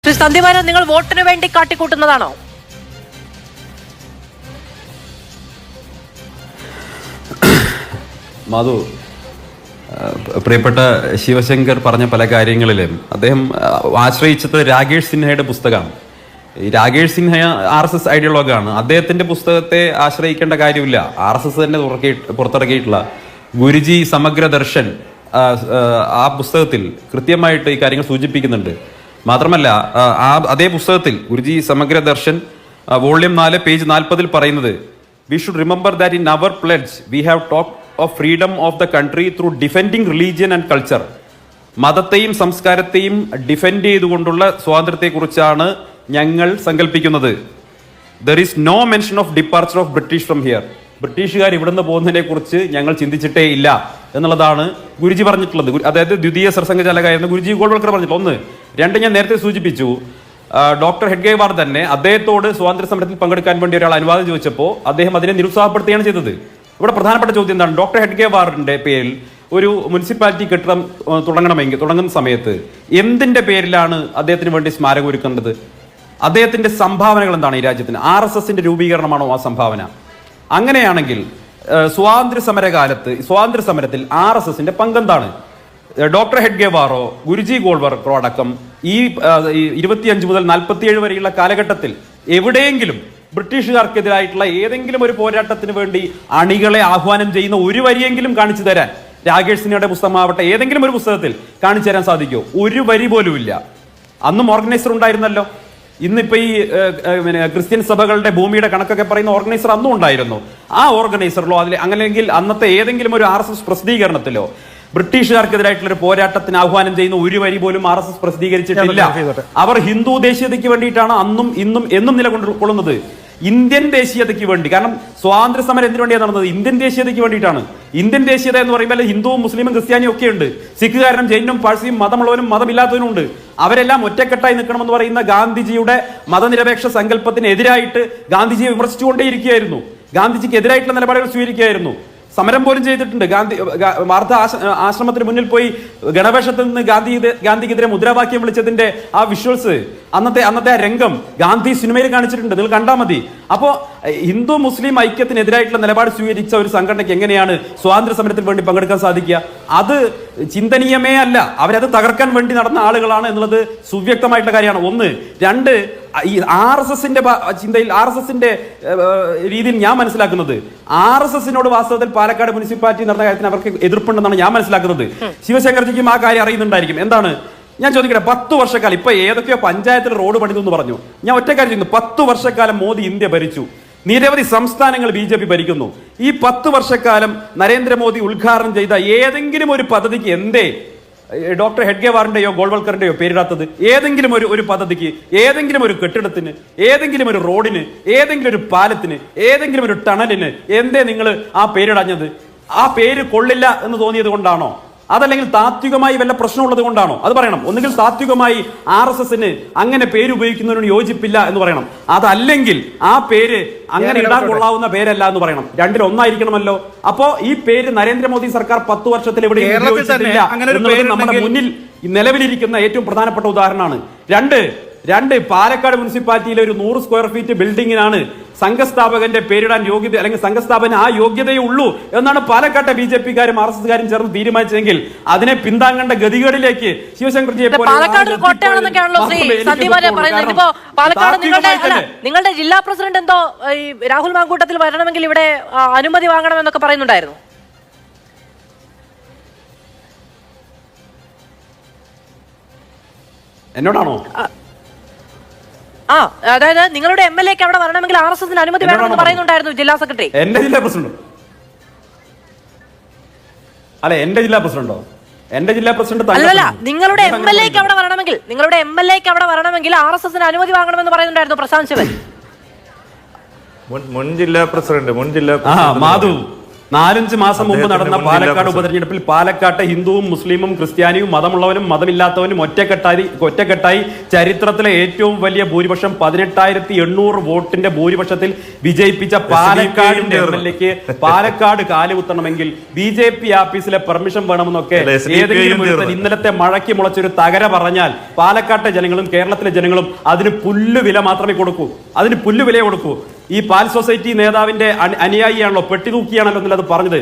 ശ്രീ സന്ദീപാനൻ, നിങ്ങൾ വോട്ടിന് വേണ്ടി കാട്ടിക്കൂട്ടുന്നതാണോ? മാധു, പ്രിയപ്പെട്ട ശിവശങ്കർ പറഞ്ഞ പല കാര്യങ്ങളിലും അദ്ദേഹം ആശ്രയിച്ചത് രാകേഷ് സിൻഹയുടെ പുസ്തകമാണ്. ഈ രാകേഷ് സിൻഹ RSS ഐഡിയോളോഗാണ്. അദ്ദേഹത്തിന്റെ പുസ്തകത്തെ ആശ്രയിക്കേണ്ട കാര്യമില്ല. RSS തന്നെ പുറത്തിറക്കിയിട്ടുള്ള ഗുരുജി സമഗ്ര ദർശൻ ആ പുസ്തകത്തിൽ കൃത്യമായിട്ട് ഈ കാര്യങ്ങൾ സൂചിപ്പിക്കുന്നുണ്ട്. മാത്രമല്ല അതേ പുസ്തകത്തിൽ ഗുരുജി സമഗ്ര ദർശൻ വോള്യം 4 പേജ് 40 പറയുന്നത്, we should remember that in our pledge we have talked of freedom of the country through defending religion and culture. മതത്തെയും സംസ്കാരത്തെയും ഡിഫെൻഡ് ചെയ്തുകൊണ്ടുള്ള സ്വാതന്ത്ര്യത്തെക്കുറിച്ചാണ് ഞങ്ങൾ സങ്കല്പിക്കുന്നത്. There is no mention of departure of British from here. ബ്രിട്ടീഷുകാർ ഇവിടുന്ന് പോകുന്നതിനെ കുറിച്ച് ഞങ്ങൾ ചിന്തിച്ചിട്ടേ ഇല്ല എന്നുള്ളതാണ് ഗുരുജി പറഞ്ഞിട്ടുള്ളത്. അതായത് ദ്വിതീയ സർസംഘചാലകായിരുന്ന ഗുരുജി ഗോൾവൽക്കർ പറഞ്ഞിട്ടുള്ള 1. 2, ഞാൻ നേരത്തെ സൂചിപ്പിച്ചു, ഡോക്ടർ ഹെഡ്ഗേവാർ തന്നെ അദ്ദേഹത്തോട് സ്വാതന്ത്ര്യ സമരത്തിൽ പങ്കെടുക്കാൻ വേണ്ടി ഒരാൾ അനുവാദം ചോദിച്ചപ്പോൾ അദ്ദേഹം അതിനെ നിരുത്സാഹപ്പെടുത്തുകയാണ് ചെയ്തത്. ഇവിടെ പ്രധാനപ്പെട്ട ചോദ്യം എന്താണ്? ഡോക്ടർ ഹെഡ്ഗേവാറിന്റെ പേരിൽ ഒരു മുനിസിപ്പാലിറ്റി കെട്ടിടം തുടങ്ങുന്ന സമയത്ത് എന്തിന്റെ പേരിലാണ് അദ്ദേഹത്തിന് വേണ്ടി സ്മാരകം ഒരുക്കേണ്ടത്? അദ്ദേഹത്തിന്റെ സംഭാവനകൾ എന്താണ് ഈ രാജ്യത്തിന്? RSSന്റെ രൂപീകരണമാണോ ആ സംഭാവന? അങ്ങനെയാണെങ്കിൽ സ്വാതന്ത്ര്യ സമരത്തിൽ RSSന്റെ പങ്കെന്താണ്? ഡോക്ടർ ഹെഡ്ഗേവാറോ ഗുരുജി ഗോൾവൽക്കറോ അടക്കം ഈ 25 മുതൽ 47 വരെയുള്ള കാലഘട്ടത്തിൽ എവിടെയെങ്കിലും ബ്രിട്ടീഷുകാർക്കെതിരായിട്ടുള്ള ഏതെങ്കിലും ഒരു പോരാട്ടത്തിന് വേണ്ടി അണികളെ ആഹ്വാനം ചെയ്യുന്ന ഒരു വരിയെങ്കിലും കാണിച്ചു തരാൻ രാകേഷ് സിൻഹയുടെ പുസ്തകമാവട്ടെ ഏതെങ്കിലും ഒരു പുസ്തകത്തിൽ കാണിച്ചു തരാൻ സാധിക്കുമോ? ഒരു വരി പോലും ഇല്ല. അന്നും ഓർഗനൈസർ ഉണ്ടായിരുന്നല്ലോ. ഇന്നിപ്പോ ഈ ക്രിസ്ത്യൻ സഭകളുടെ ഭൂമിയുടെ കണക്കൊക്കെ പറയുന്ന ഓർഗനൈസർ അന്നും ഉണ്ടായിരുന്നു. ആ ഓർഗനൈസറിലോ അല്ലെങ്കിൽ അന്നത്തെ ഏതെങ്കിലും ഒരു RSS പ്രസിദ്ധീകരണത്തിലോ ബ്രിട്ടീഷുകാർക്കെതിരായിട്ടുള്ള ഒരു പോരാട്ടത്തിന് ആഹ്വാനം ചെയ്യുന്ന ഒരു വരി പോലും RSS പ്രസിദ്ധീകരിച്ചിട്ടില്ല. അവർ ഹിന്ദു ദേശീയതയ്ക്ക് വേണ്ടിയിട്ടാണ് അന്നും ഇന്നും എന്നും നിലകൊള്ളുന്നത്. ഇന്ത്യൻ ദേശീയതയ്ക്ക് വേണ്ടി. കാരണം സ്വാതന്ത്ര്യ സമരം എന്തിനു വേണ്ടിയാണ് നടന്നത്? ഇന്ത്യൻ ദേശീയതയ്ക്ക് വേണ്ടിയിട്ടാണ്. ഇന്ത്യൻ ദേശീയത എന്ന് പറയുമ്പോൾ ഹിന്ദുവും മുസ്ലിമും ക്രിസ്ത്യാനിയും ഒക്കെ ഉണ്ട്. സിഖുകാരനും ജൈനും പാഴ്സിയും മതമുള്ളവനും മതമില്ലാത്തവനും ഉണ്ട്. അവരെല്ലാം ഒറ്റക്കെട്ടായി നിൽക്കണമെന്ന് പറയുന്ന ഗാന്ധിജിയുടെ മതനിരപേക്ഷ സങ്കല്പത്തിനെതിരായിട്ട് ഗാന്ധിജിയെ വിമർശിച്ചുകൊണ്ടേയിരിക്കുകയായിരുന്നു. ഗാന്ധിജിക്ക് എതിരായിട്ടുള്ള നിലപാടുകൾ സ്വീകരിക്കുകയായിരുന്നു. സമരം പോലും ചെയ്തിട്ടുണ്ട്. വാർദ്ധ ആശ്രമത്തിന് മുന്നിൽ പോയി ഗണവേഷത്തിൽ നിന്ന് ഗാന്ധിക്കെതിരെ മുദ്രാവാക്യം വിളിച്ചതിന്റെ ആ വിഷ്വൽസ്, അന്നത്തെ ആ രംഗം ഗാന്ധി സിനിമയിൽ കാണിച്ചിട്ടുണ്ട്. നിങ്ങൾ കണ്ടാൽ മതി. അപ്പോ ഹിന്ദു മുസ്ലിം ഐക്യത്തിനെതിരായിട്ടുള്ള നിലപാട് സ്വീകരിച്ച ഒരു സംഘടനയ്ക്ക് എങ്ങനെയാണ് സ്വാതന്ത്ര്യ സമരത്തിൽ വേണ്ടി പങ്കെടുക്കാൻ സാധിക്കുക? അത് ചിന്തനീയമേ അല്ല. അവരത് തകർക്കാൻ വേണ്ടി നടന്ന ആളുകളാണ് എന്നുള്ളത് സുവ്യക്തമായിട്ടുള്ള കാര്യമാണ്. 1. 2, ഈ RSSന്റെ ചിന്തയിൽ RSSന്റെ രീതിയിൽ ഞാൻ മനസ്സിലാക്കുന്നത് RSSനോട് വാസ്തവത്തിൽ പാലക്കാട് മുനിസിപ്പാലിറ്റി നടന്ന കാര്യത്തിന് അവർക്ക് എതിർപ്പുണ്ടെന്നാണ് ഞാൻ മനസ്സിലാക്കുന്നത്. ശിവശങ്കർജിക്കും ആ കാര്യം അറിയുന്നുണ്ടായിരിക്കും. എന്താണ് ഞാൻ ചോദിക്കട്ടെ? 10 വർഷക്കാലം ഇപ്പൊ ഏതൊക്കെയോ പഞ്ചായത്തിൽ റോഡ് പണിതു എന്ന് പറഞ്ഞു. ഞാൻ ഒറ്റ കാര്യം ചെയ്യുന്നു. 10 വർഷക്കാലം മോദി ഇന്ത്യ ഭരിച്ചു. നിരവധി സംസ്ഥാനങ്ങൾ BJP ഭരിക്കുന്നു. ഈ 10 വർഷക്കാലം നരേന്ദ്രമോദി ഉദ്ഘാടനം ചെയ്ത ഏതെങ്കിലും ഒരു പദ്ധതിക്ക് എന്തേ ഡോക്ടർ ഹെഡ്ഗേവാറിന്റെയോ ഗോൾവൽക്കറിന്റെയോ പേരിടാത്തത്? ഏതെങ്കിലും ഒരു പദ്ധതിക്ക്, ഏതെങ്കിലും ഒരു കെട്ടിടത്തിന്, ഏതെങ്കിലും ഒരു റോഡിന്, ഏതെങ്കിലും ഒരു പാലത്തിന്, ഏതെങ്കിലും ഒരു ടണലിന് എന്തേ നിങ്ങൾ ആ പേരിടാഞ്ഞത്? ആ പേര് കൊള്ളില്ല എന്ന് തോന്നിയത് കൊണ്ടാണോ? അതല്ലെങ്കിൽ താത്വികമായി വല്ല പ്രശ്നമുള്ളത് കൊണ്ടാണോ? അത് പറയണം. ഒന്നുകിൽ താത്വികമായി RSSന് അങ്ങനെ പേര് ഉപയോഗിക്കുന്നതിനോട് യോജിപ്പില്ല എന്ന് പറയണം. അതല്ലെങ്കിൽ ആ പേര് അങ്ങനെ ഇടാൻ കൊള്ളാവുന്ന പേരല്ല എന്ന് പറയണം. 2ൽ 1 ആയിരിക്കണമല്ലോ. അപ്പോ ഈ പേര് നരേന്ദ്രമോദി സർക്കാർ 10 വർഷത്തിൽ എവിടെയും ഉപയോഗിച്ചിട്ടില്ല എന്നുള്ളത് നമ്മുടെ മുന്നിൽ നിലവിലിരിക്കുന്ന ഏറ്റവും പ്രധാനപ്പെട്ട ഉദാഹരണമാണ്. 2, പാലക്കാട് മുനിസിപ്പാലിറ്റിയിലെ ഒരു 100 സ്ക്വയർ ഫീറ്റ് ബിൽഡിങ്ങിനാണ് സംഘസ്ഥാപകന്റെ പേരിടാൻ യോഗ്യത, അല്ലെങ്കിൽ സംഘസ്ഥാപന ആ യോഗ്യതയേ ഉള്ളൂ എന്നാണ് പാലക്കാട്ടെ BJPക്കാരും RSSകാരും ചേർന്ന് തീരുമാനിച്ചെങ്കിൽ അതിനെ പിന്താങ്ങേണ്ട ഗതികേടിലേക്ക് ശിവശങ്കർജിയെ നിങ്ങളുടെ ജില്ലാ പ്രസിഡന്റ് എന്തോ ഈ രാഹുൽ മാങ്കൂട്ടത്തിൽ വരണമെങ്കിൽ ഇവിടെ അനുമതി വാങ്ങണമെന്നൊക്കെ പറയുന്നുണ്ടായിരുന്നു. എന്നോടാണോ? അതായത് നിങ്ങളുടെ MLAക്ക് അവിടെ വരണമെങ്കിൽ RSSന് അനുമതി വേണമെന്ന് പറയുന്നുണ്ടായിരുന്നു ജില്ലാ സെക്രട്ടറി. എന്റെ ജില്ലാ പ്രസിഡന്റോ? അല്ല, എന്റെ ജില്ലാ പ്രസിഡന്റോ? എന്റെ ജില്ലാ പ്രസിഡന്റ് അല്ലല്ല, നിങ്ങളുടെ MLAക്ക് അവിടെ വരണമെങ്കിൽ RSSന് അനുമതി വാങ്ങണമെന്ന് പറയുന്നുണ്ടായിരുന്നു പ്രശാന്ത് ശിവൻ. മുൻ ജില്ലാ പ്രസിഡന്റ് മാധു, 4-5 മാസം മുമ്പ് നടന്ന അദ്ദേഹത്തിന്റെ മുൻ ജില്ലാ പാലക്കാട് പ്രസിഡന്റ്. ഉപതെരഞ്ഞെടുപ്പിൽ പാലക്കാട്ടെ ഹിന്ദുവും മുസ്ലിമും ക്രിസ്ത്യാനിയും മതമുള്ളവനും മതമില്ലാത്തവനും ഒറ്റക്കെട്ടായി ചരിത്രത്തിലെ ഏറ്റവും വലിയ ഭൂരിപക്ഷം 18,800 വോട്ടിന്റെ ഭൂരിപക്ഷത്തിൽ വിജയിപ്പിച്ച പാലക്കാടിന്റെ MLA-ക്ക് പാലക്കാട് കാലുകുത്തണമെങ്കിൽ BJP ആഫീസിലെ പെർമിഷൻ വേണമെന്നൊക്കെ അല്ല, SDPI ഏതെങ്കിലും ഒരുത്തൻ ഇന്നലത്തെ മഴയ്ക്ക് മുളച്ചൊരു തകര പറഞ്ഞാൽ പാലക്കാട്ടെ ജനങ്ങളും കേരളത്തിലെ ജനങ്ങളും അതിന് പുല്ലുവില മാത്രമേ കൊടുക്കൂ, അതിന് പുല്ലുവിലയെ കൊടുക്കൂ. ഈ പാൽ സൊസൈറ്റി നേതാവിന്റെ അനുയായിയാണല്ലോ, പെട്ടിതൂക്കിയാണല്ലോ എന്നുള്ളത് പറഞ്ഞത്.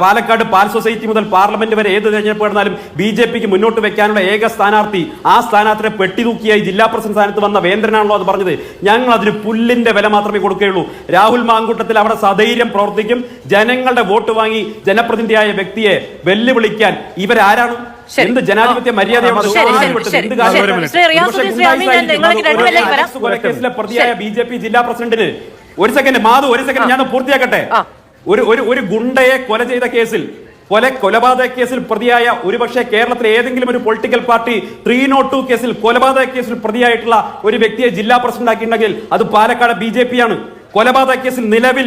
പാലക്കാട് പാൽ സൊസൈറ്റി മുതൽ പാർലമെന്റ് വരെ ഏത് തെരഞ്ഞെടുപ്പ് നടന്നാലും BJPക്ക് മുന്നോട്ട് വെക്കാനുള്ള ഏക സ്ഥാനാർത്ഥി, ആ സ്ഥാനാർത്ഥിയെ പെട്ടിതൂക്കിയായി ജില്ലാ പ്രസിഡന്റ് സ്ഥാനത്ത് വന്ന വേന്ദ്രനാണല്ലോ അത് പറഞ്ഞത്. ഞങ്ങൾ അതിന് പുല്ലിന്റെ വില മാത്രമേ കൊടുക്കുകയുള്ളൂ. രാഹുൽ മാങ്കൂട്ടത്തിൽ അവിടെ സധൈര്യം പ്രവർത്തിക്കും. ജനങ്ങളുടെ വോട്ട് വാങ്ങി ജനപ്രതിനിധിയായ വ്യക്തിയെ വെല്ലുവിളിക്കാൻ ഇവരാരാണ്? എന്ത് ജനാധിപത്യ മര്യാദയാണ്? കേസിലെ പ്രതിയായ BJP ജില്ലാ പ്രസിഡന്റിന് ഒരു സെക്കൻഡ് ഞാൻ പൂർത്തിയാക്കട്ടെ. ഒരു ഗുണ്ടയെ കൊല ചെയ്ത കേസിൽ കൊലപാതക കേസിൽ പ്രതിയായ ഒരുപക്ഷെ കേരളത്തിലെ ഏതെങ്കിലും ഒരു പൊളിറ്റിക്കൽ പാർട്ടി 302 കേസിൽ കൊലപാതക കേസിൽ പ്രതിയായിട്ടുള്ള ഒരു വ്യക്തിയെ ജില്ലാ പ്രസിഡന്റ് ആക്കിയിട്ടുണ്ടെങ്കിൽ അത് പാലക്കാട് BJP ആണ്. കൊലപാതക കേസിൽ നിലവിൽ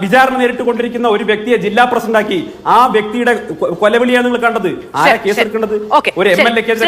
വിചാരണ നേരിട്ടുകൊണ്ടിരിക്കുന്ന ഒരു വ്യക്തിയെ ജില്ലാ പ്രസിഡന്റ് ആക്കി. ആ വ്യക്തിയുടെ കൊലവിളിയാണ് നിങ്ങൾ കണ്ടത്. ആരാ കേസെടുക്കേണ്ടത്? ഒരു MLA കേസ്